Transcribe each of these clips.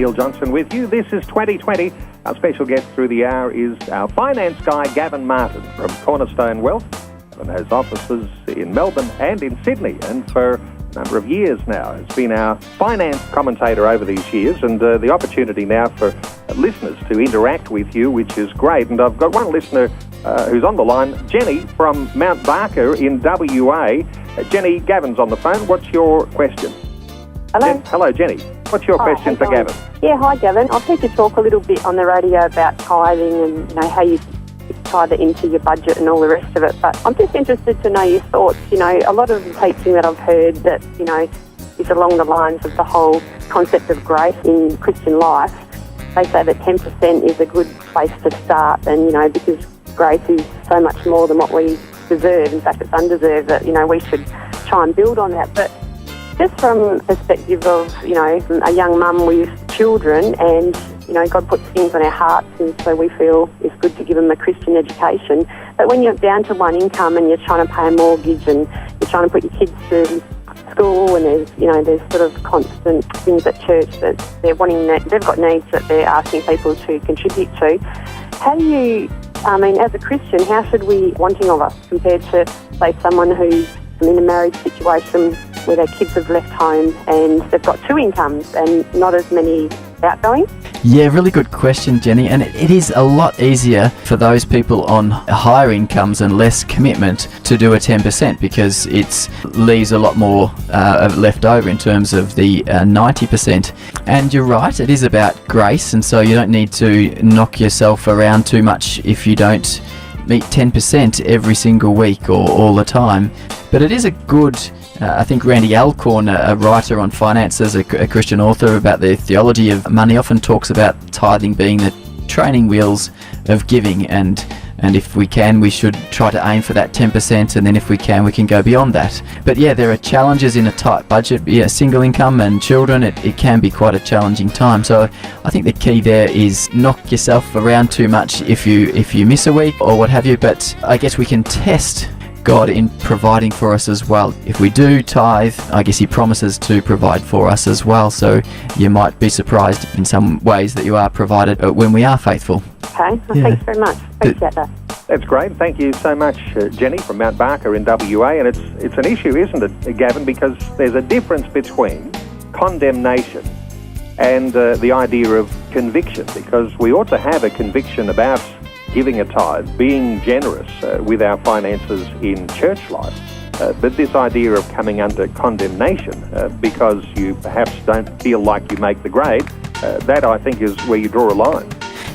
Neil Johnson with you. This is 2020. Our special guest through the hour is our finance guy, Gavin Martin from Cornerstone Wealth, and has offices in Melbourne and in Sydney, and for a number of years now has been our finance commentator over these years, and the opportunity now for listeners to interact with you, which is great. And I've got one listener who's on the line, Jenny from Mount Barker in WA. Jenny, Gavin's on the phone. What's your question? Hello. Hello, Jenny. What's your question for Gavin? Yeah, hi, Gavin. I've heard you talk a little bit on the radio about tithing and, how you tithe it into your budget and all the rest of it. But I'm just interested to know your thoughts. A lot of the teaching that I've heard that, is along the lines of the whole concept of grace in Christian life. They say that 10% is a good place to start, and, because grace is so much more than what we deserve. In fact, it's undeserved, that, we should try and build on that. But just from the perspective of, a young mum with children, and, God puts things on our hearts, and so we feel it's good to give them a Christian education. But when you're down to one income and you're trying to pay a mortgage and you're trying to put your kids through school, and there's sort of constant things at church that they've got needs that they're asking people to contribute to. How do you, as a Christian, how should we wanting of us compared to, say, someone who's in a marriage situation where their kids have left home and they've got two incomes and not as many outgoing? Yeah, really good question, Jenny. And it is a lot easier for those people on higher incomes and less commitment to do a 10%, because it leaves a lot more left over in terms of the 90%. And you're right, it is about grace, and so you don't need to knock yourself around too much if you don't meet 10% every single week or all the time. But it is a good, I think Randy Alcorn, a writer on finances, a Christian author about the theology of money, often talks about tithing being the training wheels of giving, and if we can, we should try to aim for that 10%, and then if we can go beyond that. But yeah, there are challenges in a tight budget. Single income and children, it can be quite a challenging time. So I think the key there is knock yourself around too much if you miss a week or what have you. But I guess we can test God in providing for us as well. If we do tithe, I guess he promises to provide for us as well. So you might be surprised in some ways that you are provided when we are faithful. Okay, well, thanks very much. Appreciate that. That's great. Thank you so much, Jenny from Mount Barker in WA. And it's an issue, isn't it, Gavin, because there's a difference between condemnation and the idea of conviction, because we ought to have a conviction about giving a tithe, being generous with our finances in church life. But this idea of coming under condemnation because you perhaps don't feel like you make the grade, that I think is where you draw a line.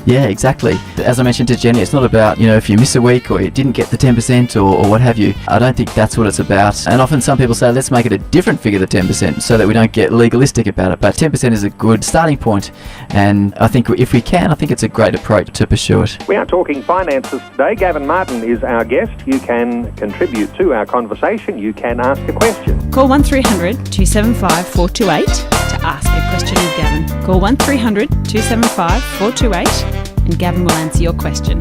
Yeah, exactly. As I mentioned to Jenny, it's not about, if you miss a week or you didn't get the 10% or what have you. I don't think that's what it's about. And often some people say, let's make it a different figure, the 10%, so that we don't get legalistic about it. But 10% is a good starting point. And I think if we can, I think it's a great approach to pursue it. We are talking finances today. Gavin Martin is our guest. You can contribute to our conversation. You can ask a question. Call 1300 275 428 to ask a question of Gavin. Call 1300 275 428 and Gavin will answer your question.